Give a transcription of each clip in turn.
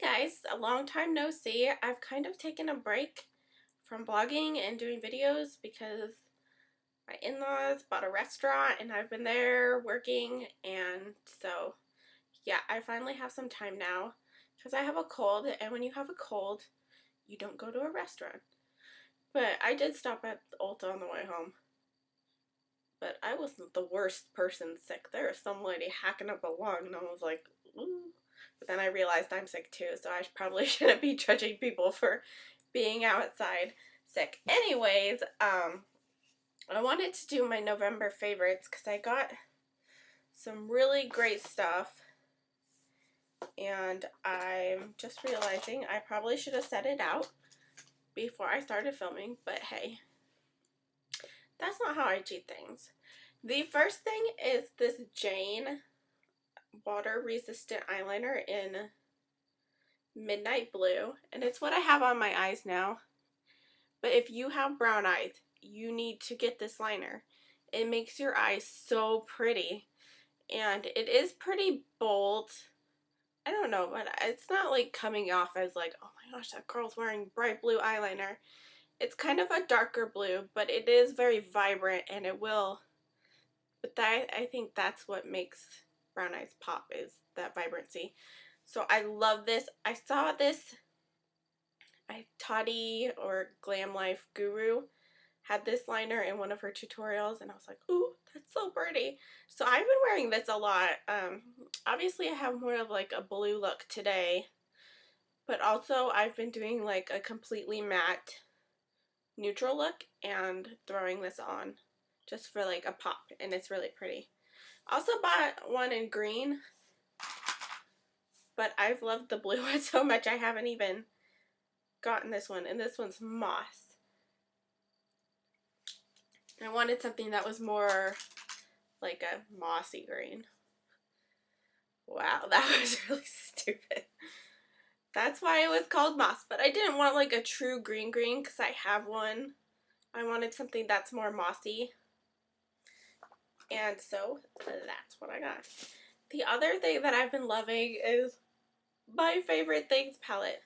Guys, a long time no see. I've kind of taken a break from blogging and doing videos because my in-laws bought a restaurant and I've been there working, and so yeah, I finally have some time now because I have a cold, and when you have a cold you don't go to a restaurant. But I did stop at Ulta on the way home, but I wasn't the worst person sick. There was some lady hacking up a lung and I was like, ooh. But then I realized I'm sick too, so I probably shouldn't be judging people for being outside sick. Anyways, I wanted to do my November favorites because I got some really great stuff, and I'm just realizing I probably should have set it out before I started filming, but hey, that's not how I do things. The first thing is this Jane water resistant eyeliner in Midnight Blue, and it's what I have on my eyes now. But if you have brown eyes, you need to get this liner. It makes your eyes so pretty, and it is pretty bold. I don't know, but it's not like coming off as like, oh my gosh, that girl's wearing bright blue eyeliner. It's kind of a darker blue, but it is very vibrant, and it will, but I think that's what makes brown eyes pop, is that vibrancy. So I love this. I saw this, Toddy or Glam Life Guru had this liner in one of her tutorials, and I was like, ooh, that's so pretty. So I've been wearing this a lot. Obviously I have more of like a blue look today, but also I've been doing like a completely matte neutral look and throwing this on just for like a pop, and it's really pretty. Also bought one in green, but I've loved the blue one so much I haven't even gotten this one, and this one's moss. I wanted something that was more like a mossy green. Wow, that was really stupid. That's why it was called moss, but I didn't want like a true green because I have one. I wanted something that's more mossy, and so that's what I got. The other thing that I've been loving is my Favorite Things palette.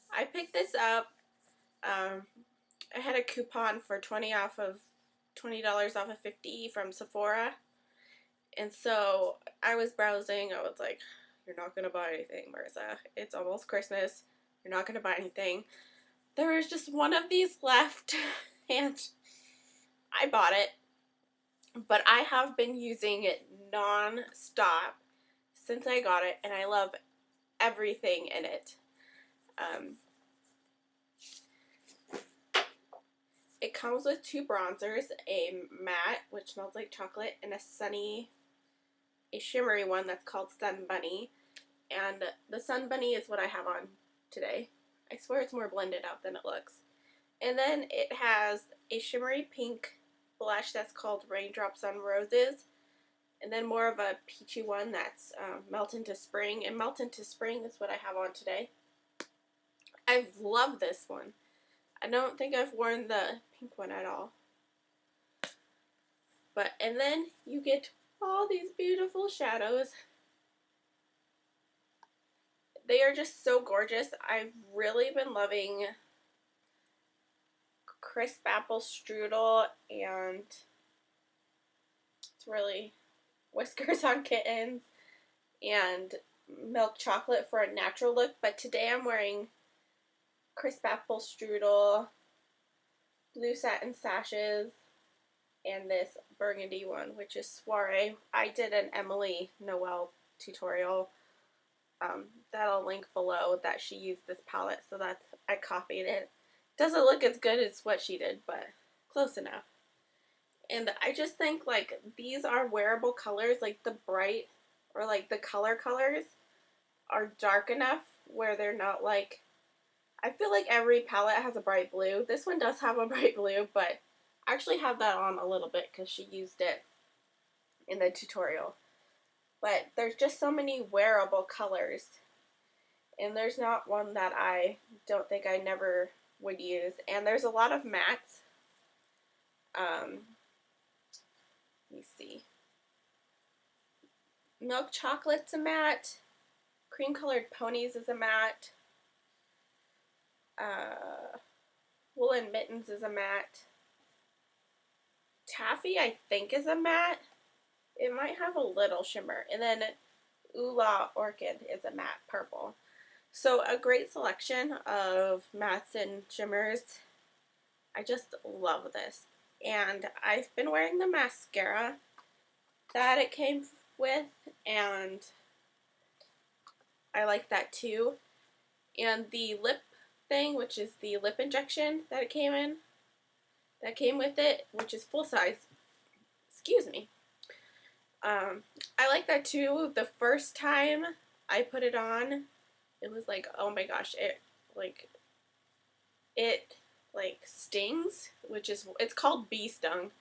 I picked this up. I had a coupon for $20 off of $50 from Sephora, and so I was browsing. I was like, "You're not gonna buy anything, Marissa. It's almost Christmas. You're not gonna buy anything." There was just one of these left, and I bought it. But I have been using it non-stop since I got it, and I love everything in it. It comes with two bronzers, a matte, which smells like chocolate, and a shimmery one that's called Sun Bunny. And the Sun Bunny is what I have on today. I swear it's more blended out than it looks. And then it has a shimmery pink blush that's called Raindrops on Roses. And then more of a peachy one that's Melt into Spring. And Melt into Spring is what I have on today. I love this one. I don't think I've worn the pink one at all. And then you get all these beautiful shadows. They are just so gorgeous. I've really been loving Crisp Apple Strudel, and it's really Whiskers on Kittens, and Milk Chocolate for a natural look. But today I'm wearing Crisp Apple Strudel, Blue Satin Sashes, and this burgundy one, which is Soiree. I did an Emily Noel tutorial that I'll link below, that she used this palette, so I copied it. Doesn't look as good as what she did, but close enough. And I just think like these are wearable colors, like the bright or like the colors are dark enough where they're not like, I feel like every palette has a bright blue. This one does have a bright blue, but I actually have that on a little bit because she used it in the tutorial. But there's just so many wearable colors, and there's not one that I don't think I never would use. And there's a lot of mattes. Let me see. Milk Chocolate's a matte. Cream Colored Ponies is a matte. Woolen Mittens is a matte. Taffy, I think, is a matte. It might have a little shimmer. And then Ula Orchid is a matte purple. So a great selection of mattes and shimmers. I just love this. And I've been wearing the mascara that it came with, and I like that too. And the lip thing, which is the lip injection that came with it, which is full size. Excuse me. I like that too. The first time I put it on, it was like, oh my gosh, it stings, it's called bee stung.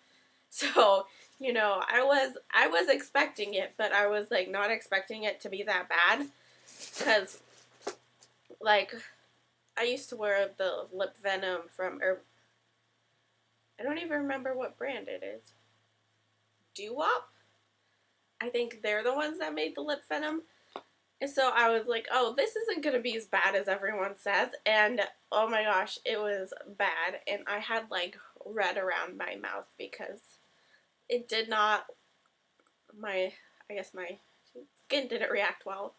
So, you know, I was expecting it, but I was like not expecting it to be that bad, because like I used to wear the lip venom from, I don't even remember what brand it is. Doo-Wop? I think they're the ones that made the lip venom. And so I was like, oh, this isn't going to be as bad as everyone says. And oh my gosh, it was bad. And I had like red around my mouth because it did not, I guess my skin didn't react well.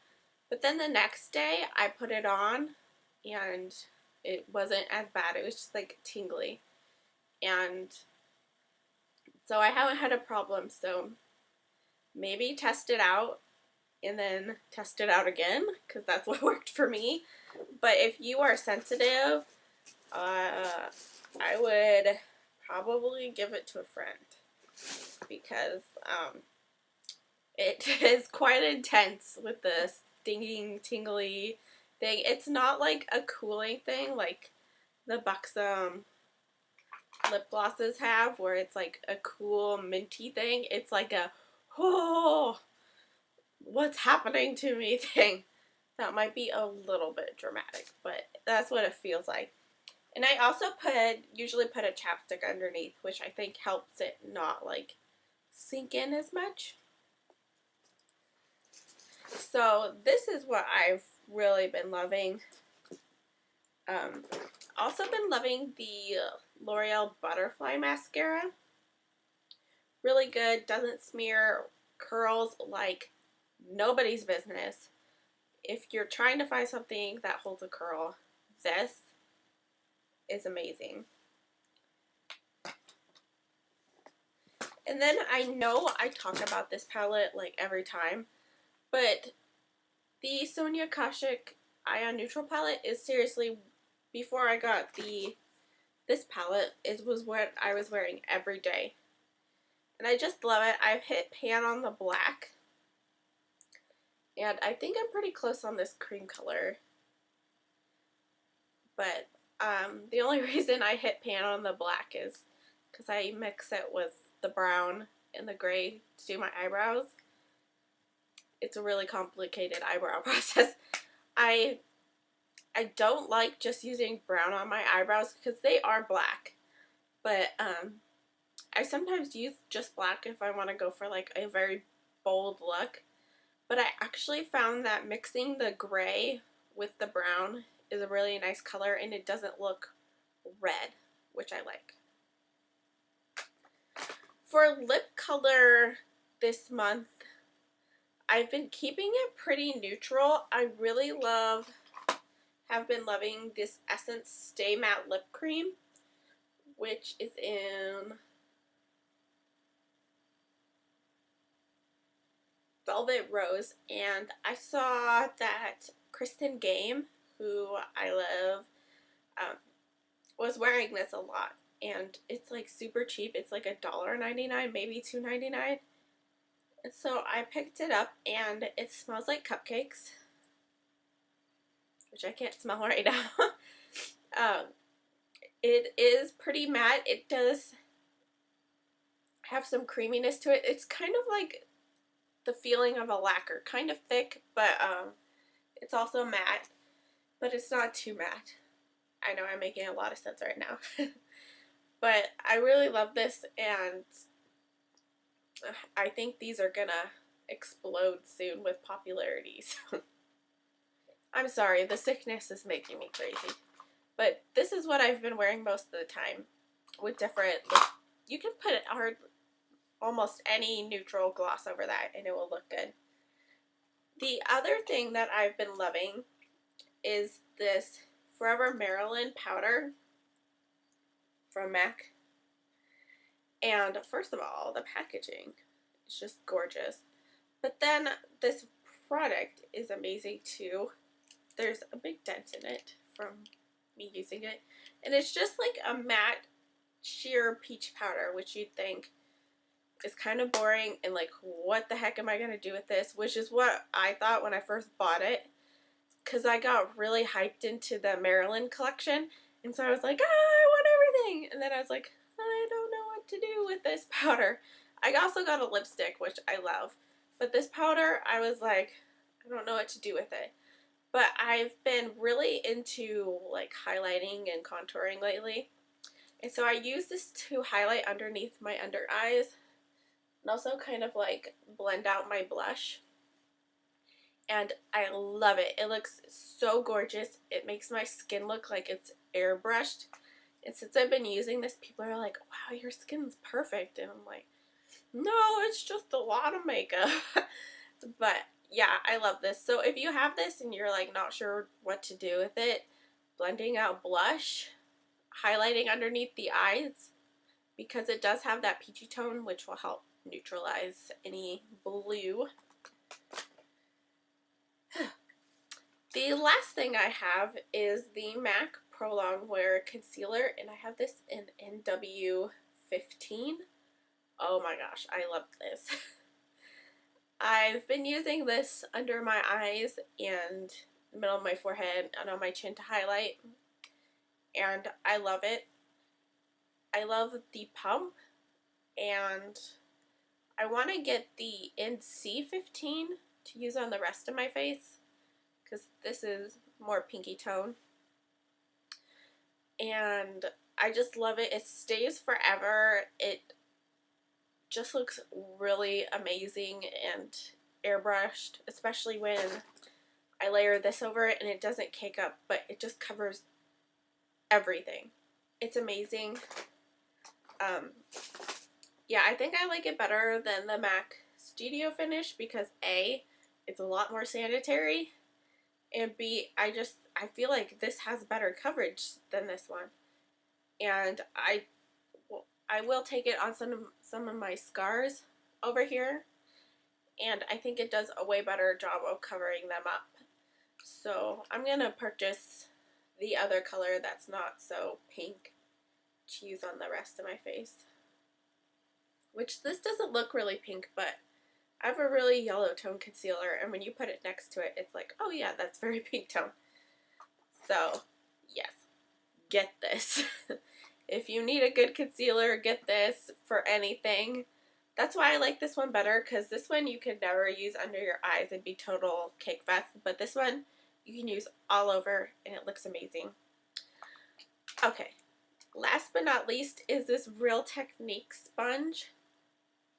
But then the next day I put it on and it wasn't as bad. It was just like tingly. And so I haven't had a problem. So maybe test it out and then test it out again, because that's what worked for me. But if you are sensitive, I would probably give it to a friend, because it is quite intense with the stinging, tingly thing. It's not like a cooling thing like the Buxom lip glosses have, where it's like a cool minty thing. It's like a, oh, what's happening to me thing. That might be a little bit dramatic, but that's what it feels like. And I also usually put a chapstick underneath, which I think helps it not like sink in as much. So this is what I've really been loving. Also been loving the L'Oreal Butterfly Mascara. Really good, doesn't smear, curls like nobody's business. If you're trying to find something that holds a curl, this is amazing. And then I know I talk about this palette like every time, but the Sonia Kashuk Eye on Neutral palette is seriously, before I got this palette, it was what I was wearing every day. And I just love it. I've hit pan on the black, and I think I'm pretty close on this cream color. But the only reason I hit pan on the black is because I mix it with the brown and the gray to do my eyebrows. It's a really complicated eyebrow process. I don't like just using brown on my eyebrows because they are black. But I sometimes use just black if I want to go for like a very bold look. But I actually found that mixing the gray with the brown is a really nice color, and it doesn't look red, which I like. For lip color this month, I've been keeping it pretty neutral. I really have been loving this Essence Stay Matte Lip Cream, which is in Velvet Rose. And I saw that Kristen Game, who I love, was wearing this a lot. And it's like super cheap. It's like $1.99, maybe $2.99. And so I picked it up, and it smells like cupcakes, which I can't smell right now. It is pretty matte. It does have some creaminess to it. It's kind of like the feeling of a lacquer, kind of thick, but it's also matte, but it's not too matte. I know I'm making a lot of sense right now. But I really love this, and I think these are gonna explode soon with popularity. So I'm sorry, the sickness is making me crazy. But this is what I've been wearing most of the time with different, you can put almost any neutral gloss over that and it will look good. The other thing that I've been loving is this Forever Maryland powder from MAC. And first of all, the packaging is just gorgeous. But then this product is amazing too. There's a big dent in it from me using it. And it's just like a matte sheer peach powder, which you'd think is kind of boring and like, what the heck am I going to do with this? Which is what I thought when I first bought it, because I got really hyped into the Maryland collection. And so I was like, I want everything. And then I was like, I don't know what to do with this powder. I also got a lipstick, which I love. But this powder, I was like, I don't know what to do with it. But I've been really into like highlighting and contouring lately. And so I use this to highlight underneath my under eyes and also kind of like blend out my blush. And I love it. It looks so gorgeous. It makes my skin look like it's airbrushed. And since I've been using this, people are like, wow, your skin's perfect. And I'm like, no, it's just a lot of makeup. But yeah, I love this. So if you have this and you're like not sure what to do with it, blending out blush, highlighting underneath the eyes, because it does have that peachy tone, which will help neutralize any blue. The last thing I have is the MAC Pro Longwear Concealer, and I have this in NW15. Oh my gosh, I love this. I've been using this under my eyes and the middle of my forehead and on my chin to highlight, and I love it. I love the pump, and I want to get the NC15 to use on the rest of my face because this is more pinky tone. And I just love it. It stays forever. It just looks really amazing and airbrushed, especially when I layer this over it and it doesn't cake up, but it just covers everything. It's amazing. Yeah, I think I like it better than the MAC Studio Finish because A, it's a lot more sanitary, and B, I feel like this has better coverage than this one. And I will take it on some of my scars over here, and I think it does a way better job of covering them up. So I'm going to purchase the other color that's not so pink to use on the rest of my face. Which this doesn't look really pink, but I have a really yellow tone concealer, and when you put it next to it, it's like, oh yeah, that's very pink tone. So, yes, get this. If you need a good concealer, get this for anything. That's why I like this one better, because this one you could never use under your eyes. It'd be total cake fest. But this one you can use all over, and it looks amazing. Okay, last but not least is this Real Technique sponge.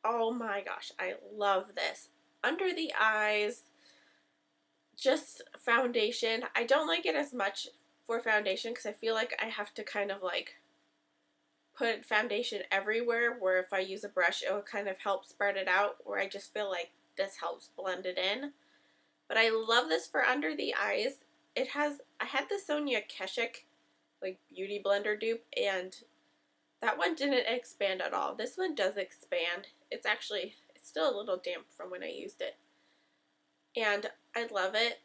Oh my gosh, I love this. Under the eyes, just foundation. I don't like it as much for foundation because I feel like I have to kind of like put foundation everywhere, where if I use a brush it will kind of help spread it out, where I just feel like this helps blend it in. But I love this for under the eyes. I had the Sonia Keshik like beauty blender dupe, and that one didn't expand at all. This one does expand. It's still a little damp from when I used it. And I love it.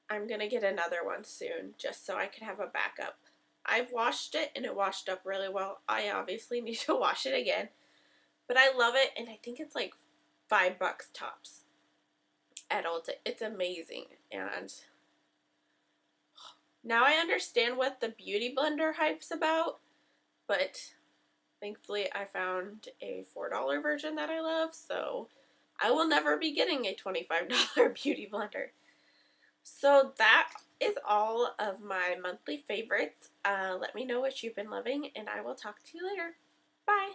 I'm going to get another one soon just so I can have a backup. I've washed it and it washed up really well. I obviously need to wash it again. But I love it, and I think it's like $5 tops at Ulta. It's amazing. And now I understand what the beauty blender hype's about. But thankfully I found a $4 version that I love, so I will never be getting a $25 beauty blender. So that is all of my monthly favorites. Let me know what you've been loving, and I will talk to you later. Bye!